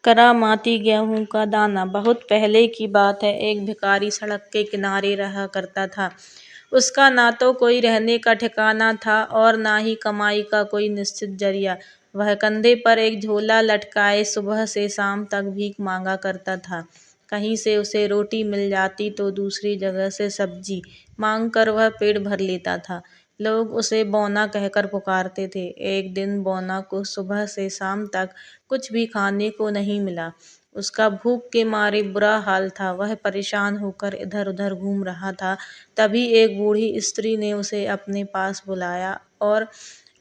करामाती गेहूं का दाना। बहुत पहले की बात है। एक भिखारी सड़क के किनारे रहा करता था। उसका ना तो कोई रहने का ठिकाना था और ना ही कमाई का कोई निश्चित जरिया। वह कंधे पर एक झोला लटकाए सुबह से शाम तक भीख मांगा करता था। कहीं से उसे रोटी मिल जाती तो दूसरी जगह से सब्जी मांग कर वह पेट भर लेता था। लोग उसे बौना कहकर पुकारते थे। एक दिन बौना को सुबह से शाम तक कुछ भी खाने को नहीं मिला। उसका भूख के मारे बुरा हाल था। वह परेशान होकर इधर उधर घूम रहा था। तभी एक बूढ़ी स्त्री ने उसे अपने पास बुलाया और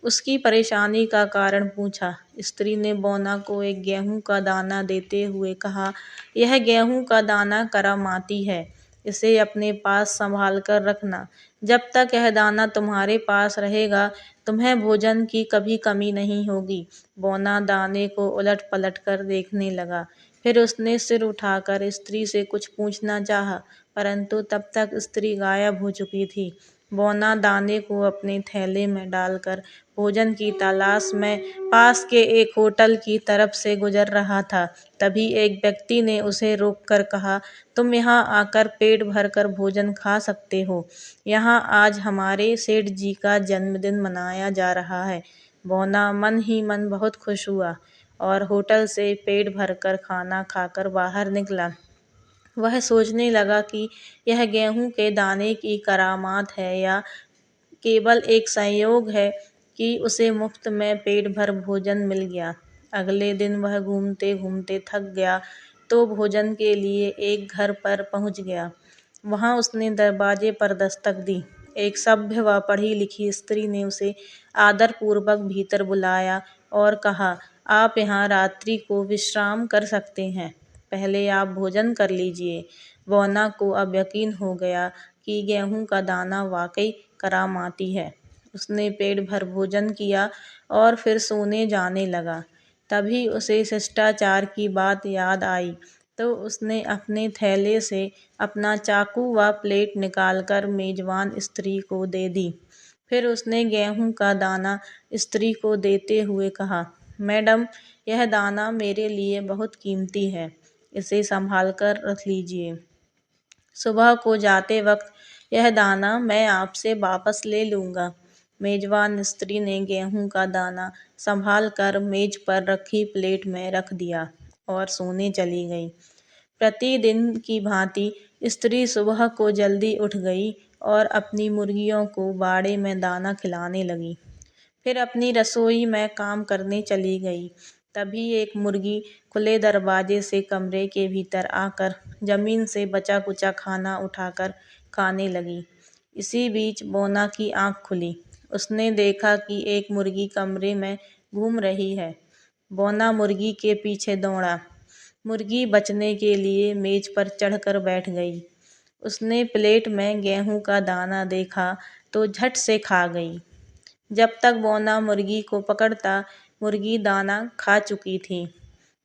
उसकी परेशानी का कारण पूछा। स्त्री ने बौना को एक गेहूं का दाना देते हुए कहा, यह गेहूं का दाना करामाती है। इसे अपने पास संभाल कर रखना। जब तक यह दाना तुम्हारे पास रहेगा, तुम्हें भोजन की कभी कमी नहीं होगी। बौना दाने को उलट पलट कर देखने लगा। फिर उसने सिर उठाकर स्त्री से कुछ पूछना चाहा, परंतु तब तक स्त्री गायब हो चुकी थी। बौना दाने को अपने थैले में डालकर भोजन की तलाश में पास के एक होटल की तरफ से गुजर रहा था। तभी एक व्यक्ति ने उसे रोककर कहा, तुम यहाँ आकर पेट भरकर भोजन खा सकते हो। यहाँ आज हमारे सेठ जी का जन्मदिन मनाया जा रहा है। बौना मन ही मन बहुत खुश हुआ और होटल से पेट भरकर खाना खाकर बाहर निकला। वह सोचने लगा कि यह गेहूं के दाने की करामात है या केवल एक संयोग है कि उसे मुफ्त में पेट भर भोजन मिल गया। अगले दिन वह घूमते घूमते थक गया तो भोजन के लिए एक घर पर पहुंच गया। वहां उसने दरवाजे पर दस्तक दी। एक सभ्य व पढ़ी लिखी स्त्री ने उसे आदरपूर्वक भीतर बुलाया और कहा, आप यहाँ रात्रि को विश्राम कर सकते हैं। पहले आप भोजन कर लीजिए। बौना को अब यकीन हो गया कि गेहूं का दाना वाकई करामाती है। उसने पेट भर भोजन किया और फिर सोने जाने लगा। तभी उसे शिष्टाचार की बात याद आई तो उसने अपने थैले से अपना चाकू व प्लेट निकालकर मेजबान स्त्री को दे दी। फिर उसने गेहूं का दाना स्त्री को देते हुए कहा, मैडम, यह दाना मेरे लिए बहुत कीमती है। इसे संभाल कर रख लीजिए। सुबह को जाते वक्त यह दाना मैं आपसे वापस ले लूँगा। मेजबान स्त्री ने गेहूं का दाना संभाल कर मेज पर रखी प्लेट में रख दिया और सोने चली गई। प्रतिदिन की भांति स्त्री सुबह को जल्दी उठ गई और अपनी मुर्गियों को बाड़े में दाना खिलाने लगी। फिर अपनी रसोई में काम करने चली गई। तभी एक मुर्गी खुले दरवाजे से कमरे के भीतर आकर जमीन से बचा कुचा खाना उठाकर खाने लगी। इसी बीच बौना की आंख खुली। उसने देखा कि एक मुर्गी कमरे में घूम रही है। बौना मुर्गी के पीछे दौड़ा। मुर्गी बचने के लिए मेज पर चढ़कर बैठ गई। उसने प्लेट में गेहूं का दाना देखा तो झट से खा गई। जब तक बौना मुर्गी को पकड़ता, मुर्गी दाना खा चुकी थी।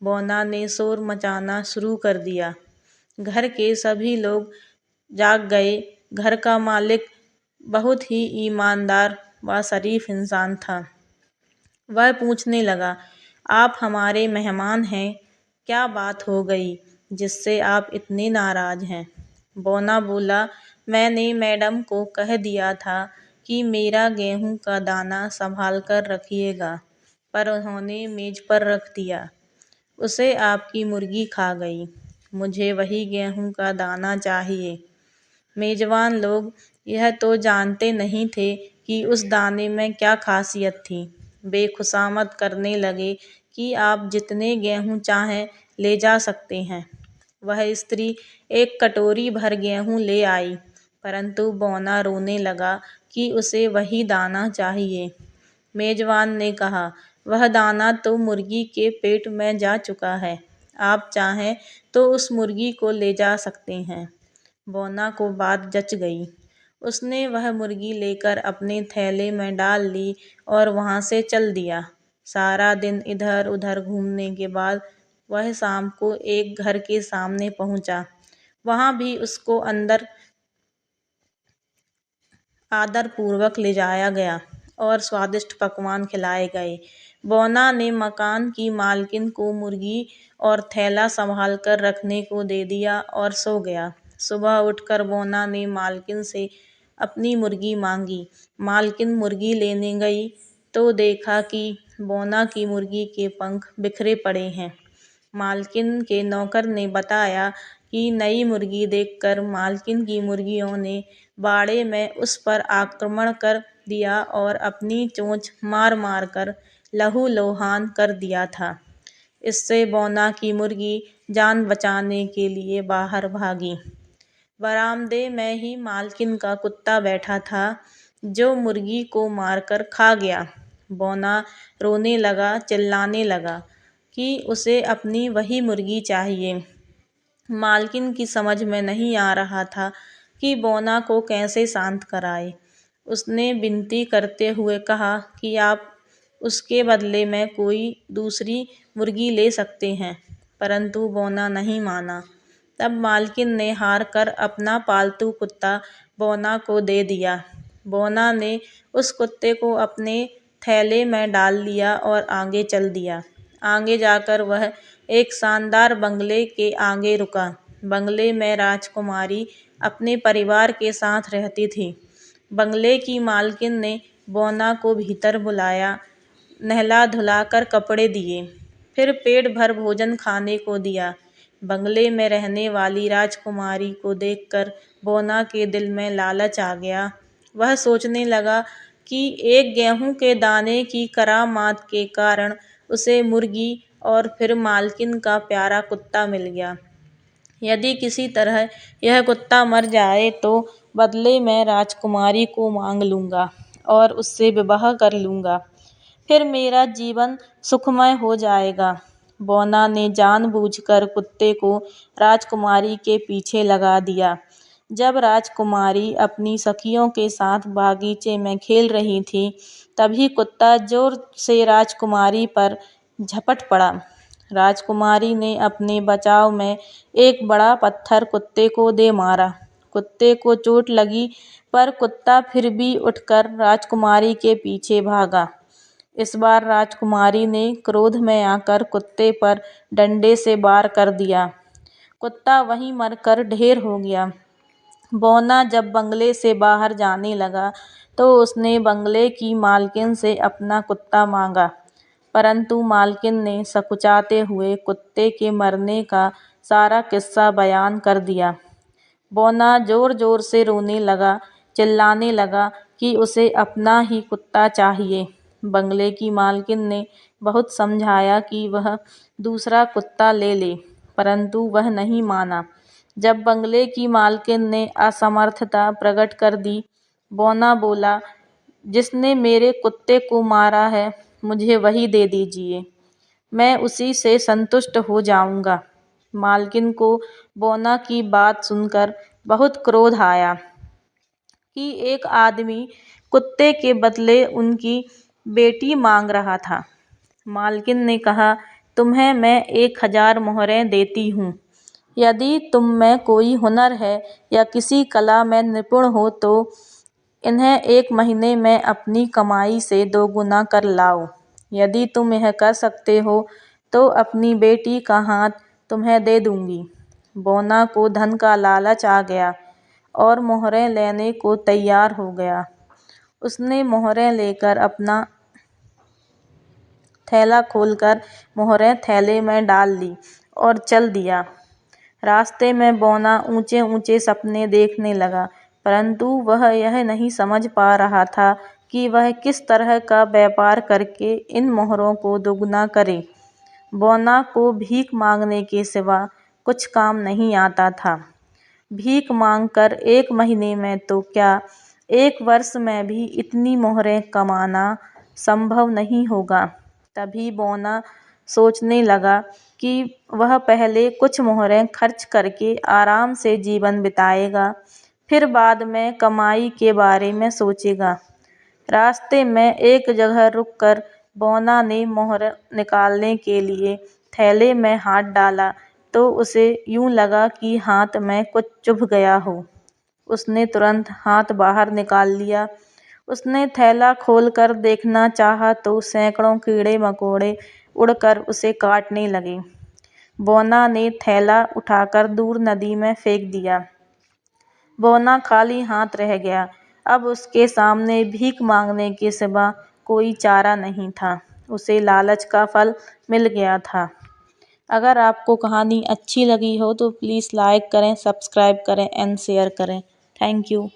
बौना ने शोर मचाना शुरू कर दिया। घर के सभी लोग जाग गए। घर का मालिक बहुत ही ईमानदार व शरीफ इंसान था। वह पूछने लगा, आप हमारे मेहमान हैं, क्या बात हो गई जिससे आप इतने नाराज हैं? बौना बोला, मैंने मैडम को कह दिया था कि मेरा गेहूं का दाना संभाल कर रखिएगा, पर उन्होंने मेज पर रख दिया। उसे आपकी मुर्गी खा गई। मुझे वही गेहूं का दाना चाहिए। मेजबान लोग यह तो जानते नहीं थे कि उस दाने में क्या खासियत थी। वे खुशामद करने लगे कि आप जितने गेहूं चाहें ले जा सकते हैं। वह स्त्री एक कटोरी भर गेहूं ले आई, परंतु बौना रोने लगा कि उसे वही दाना चाहिए। मेजबान ने कहा, वह दाना तो मुर्गी के पेट में जा चुका है। आप चाहें तो उस मुर्गी को ले जा सकते हैं। बौना को बात जच गई। उसने वह मुर्गी लेकर अपने थैले में डाल ली और वहां से चल दिया। सारा दिन इधर उधर घूमने के बाद वह शाम को एक घर के सामने पहुंचा। वहां भी उसको अंदर आदरपूर्वक ले जाया गया और स्वादिष्ट पकवान खिलाए गए। बौना ने मकान की मालकिन को मुर्गी और थैला संभाल कर रखने को दे दिया और सो गया। सुबह उठकर बौना ने मालकिन से अपनी मुर्गी मांगी। मालकिन मुर्गी लेने गई तो देखा कि बौना की मुर्गी के पंख बिखरे पड़े हैं। मालकिन के नौकर ने बताया कि नई मुर्गी देखकर मालकिन की मुर्गियों ने बाड़े में उस पर आक्रमण कर दिया और अपनी चोंच मार मार कर लहूलुहान कर दिया था। इससे बौना की मुर्गी जान बचाने के लिए बाहर भागी। बरामदे में ही मालकिन का कुत्ता बैठा था, जो मुर्गी को मारकर खा गया। बौना रोने लगा, चिल्लाने लगा कि उसे अपनी वही मुर्गी चाहिए। मालकिन की समझ में नहीं आ रहा था कि बौना को कैसे शांत कराए। उसने विनती करते हुए कहा कि आप उसके बदले में कोई दूसरी मुर्गी ले सकते हैं, परंतु बौना नहीं माना। तब मालकिन ने हार कर अपना पालतू कुत्ता बौना को दे दिया। बौना ने उस कुत्ते को अपने थैले में डाल लिया और आगे चल दिया। आगे जाकर वह एक शानदार बंगले के आगे रुका। बंगले में राजकुमारी अपने परिवार के साथ रहती थी। बंगले की मालकिन ने बौना को भीतर बुलाया, नहला धुलाकर कपड़े दिए, फिर पेट भर भोजन खाने को दिया। बंगले में रहने वाली राजकुमारी को देखकर बौना के दिल में लालच आ गया। वह सोचने लगा कि एक गेहूं के दाने की करामात के कारण उसे मुर्गी और फिर मालकिन का प्यारा कुत्ता मिल गया। यदि किसी तरह यह कुत्ता मर जाए तो बदले में राजकुमारी को मांग लूंगा और उससे विवाह कर लूंगा। फिर मेरा जीवन सुखमय हो जाएगा। बौना ने जानबूझकर कुत्ते को राजकुमारी के पीछे लगा दिया। जब राजकुमारी अपनी सखियों के साथ बागीचे में खेल रही थी, तभी कुत्ता जोर से राजकुमारी पर झपट पड़ा। राजकुमारी ने अपने बचाव में एक बड़ा पत्थर कुत्ते को दे मारा। कुत्ते को चोट लगी, पर कुत्ता फिर भी उठकर राजकुमारी के पीछे भागा। इस बार राजकुमारी ने क्रोध में आकर कुत्ते पर डंडे से वार कर दिया। कुत्ता वहीं मरकर ढेर हो गया। बौना जब बंगले से बाहर जाने लगा तो उसने बंगले की मालकिन से अपना कुत्ता मांगा, परंतु मालकिन ने सकुचाते हुए कुत्ते के मरने का सारा किस्सा बयान कर दिया। बौना जोर जोर से रोने लगा, चिल्लाने लगा कि उसे अपना ही कुत्ता चाहिए। बंगले की मालकिन ने बहुत समझाया कि वह दूसरा कुत्ता ले ले, परंतु वह नहीं माना। जब बंगले की मालकिन ने असमर्थता प्रकट कर दी, बौना बोला, जिसने मेरे कुत्ते को मारा है, मुझे वही दे दीजिए, मैं उसी से संतुष्ट हो जाऊंगा। मालकिन को बौना की बात सुनकर बहुत क्रोध आया कि एक आदमी कुत्ते के बदले उनकी बेटी मांग रहा था। मालकिन ने कहा, तुम्हें मैं 1000 मोहरें देती हूँ। यदि तुम में कोई हुनर है या किसी कला में निपुण हो तो इन्हें 1 महीने में अपनी कमाई से 2 गुना कर लाओ। यदि तुम यह कर सकते हो तो अपनी बेटी का हाथ तुम्हें दे दूंगी। बौना को धन का लालच आ गया और मोहरें लेने को तैयार हो गया। उसने मोहरें लेकर अपना थैला खोलकर मोहरें थैले में डाल ली और चल दिया। रास्ते में बौना ऊंचे ऊंचे सपने देखने लगा, परंतु वह यह नहीं समझ पा रहा था कि वह किस तरह का व्यापार करके इन मोहरों को दोगुना करे। बौना को भीख मांगने के सिवा कुछ काम नहीं आता था। भीख मांगकर 1 महीने में तो क्या, 1 वर्ष में भी इतनी मोहरें कमाना संभव नहीं होगा। तभी बौना सोचने लगा कि वह पहले कुछ मोहरें खर्च करके आराम से जीवन बिताएगा, फिर बाद में कमाई के बारे में सोचेगा। रास्ते में एक जगह रुककर बौना ने मोहर निकालने के लिए थैले में हाथ डाला तो उसे यूं लगा कि हाथ में कुछ चुभ गया हो। उसने तुरंत हाथ बाहर निकाल लिया। उसने थैला खोलकर देखना चाहा तो सैकड़ों कीड़े मकोड़े उड़कर उसे काटने लगे। बोना ने थैला उठाकर दूर नदी में फेंक दिया। बोना खाली हाथ रह गया। अब उसके सामने भीख मांगने के सिवा कोई चारा नहीं था। उसे लालच का फल मिल गया था। अगर आपको कहानी अच्छी लगी हो तो प्लीज़ लाइक करें, सब्सक्राइब करें एंड शेयर करें। Thank you.